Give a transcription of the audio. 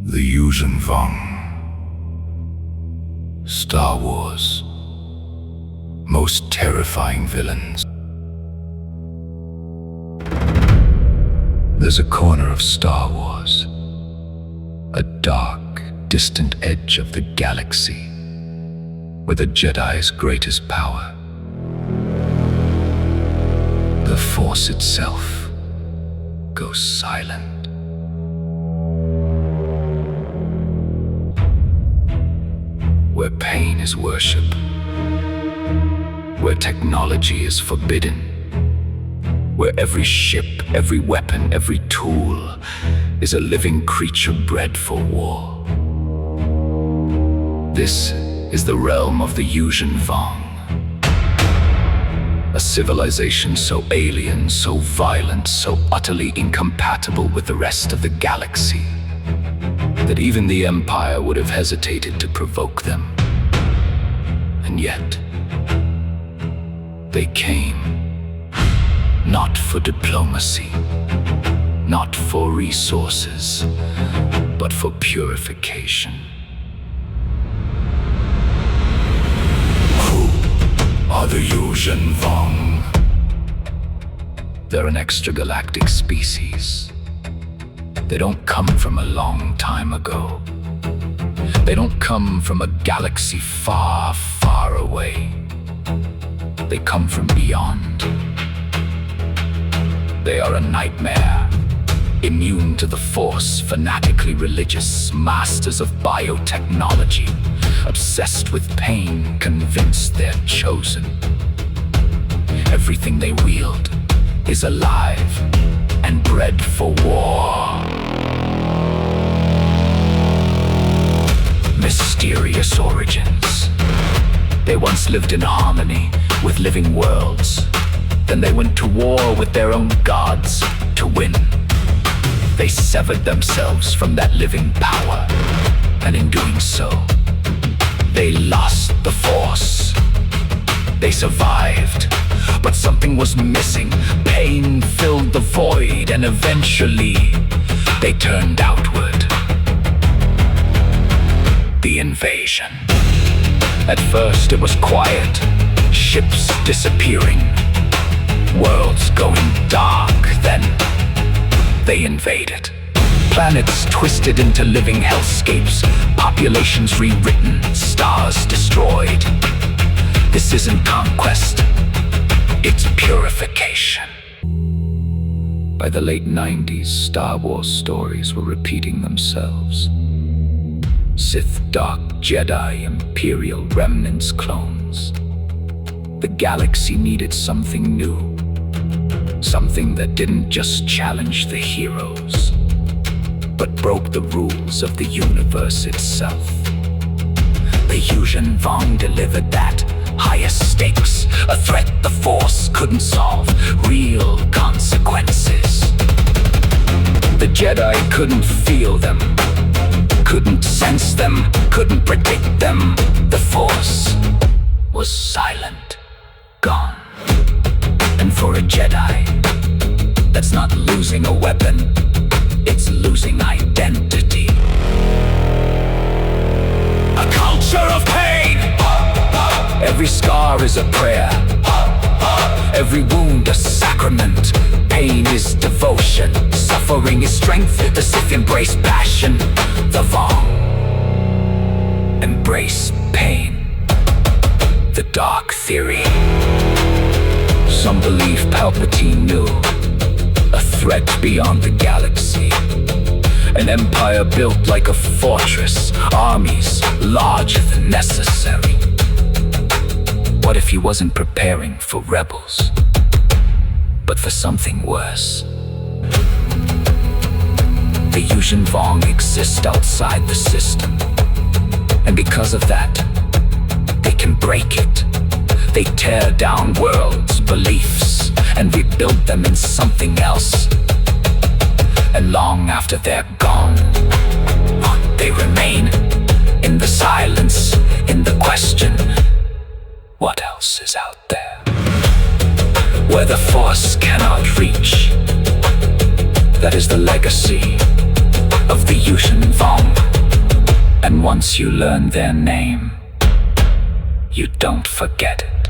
The Yuuzhan Vong. Star Wars. Most terrifying villains. There's a corner of Star Wars, a dark, distant edge of the galaxy, where the Jedi's greatest power, the Force itself, goes silent. Where pain is worship, where technology is forbidden, where every ship, every weapon, every tool is a living creature bred for war. This is the realm of the Yuuzhan Vong, a civilization so alien, so violent, so utterly incompatible with the rest of the galaxy that even the Empire would have hesitated to provoke them. And yet, they came, not for diplomacy, not for resources, but for purification. Who are the Yuuzhan Vong? They're an extragalactic species. They don't come from a long time ago. They don't come from a galaxy far, far away. They come from beyond. They are a nightmare, immune to the Force, fanatically religious, masters of biotechnology, obsessed with pain, convinced they're chosen. Everything they wield is alive and bred for war. Mysterious origins. They once lived in harmony with living worlds. Then they went to war with their own gods to win. They severed themselves from that living power, and in doing so, they lost the Force. They survived, but something was missing. Pain filled the void, and eventually, they turned outward. The invasion. At first it was quiet, ships disappearing, worlds going dark. Then they invaded. Planets twisted into living hellscapes, populations rewritten, stars destroyed. This isn't conquest, it's purification. By the late 90s, Star Wars stories were repeating themselves. Sith, Dark, Jedi, Imperial, remnants, clones. The galaxy needed something new. Something that didn't just challenge the heroes, but broke the rules of the universe itself. The Yuuzhan Vong delivered that. Higher stakes, a threat the Force couldn't solve, real consequences. The Jedi couldn't feel them, couldn't sense them, couldn't predict them. The Force was silent, gone. And for a Jedi, that's not losing a weapon, it's losing identity. A culture of pain. Every scar is a prayer, every wound a sacrament. Pain is devotion, suffering is strength. The Sith embrace passion, the Vong embrace pain. The dark theory. Some believe Palpatine knew a threat beyond the galaxy. An empire built like a fortress, armies larger than necessary. What if he wasn't preparing for rebels, but for something worse? The Yuuzhan Vong exist outside the system, and because of that, they can break it. They tear down worlds, beliefs, and rebuild them in something else. And long after they're gone, they remain in the silence, in the question, what else is out there? Where the Force cannot reach. That is the legacy of the Yushin Vong. And once you learn their name, you don't forget.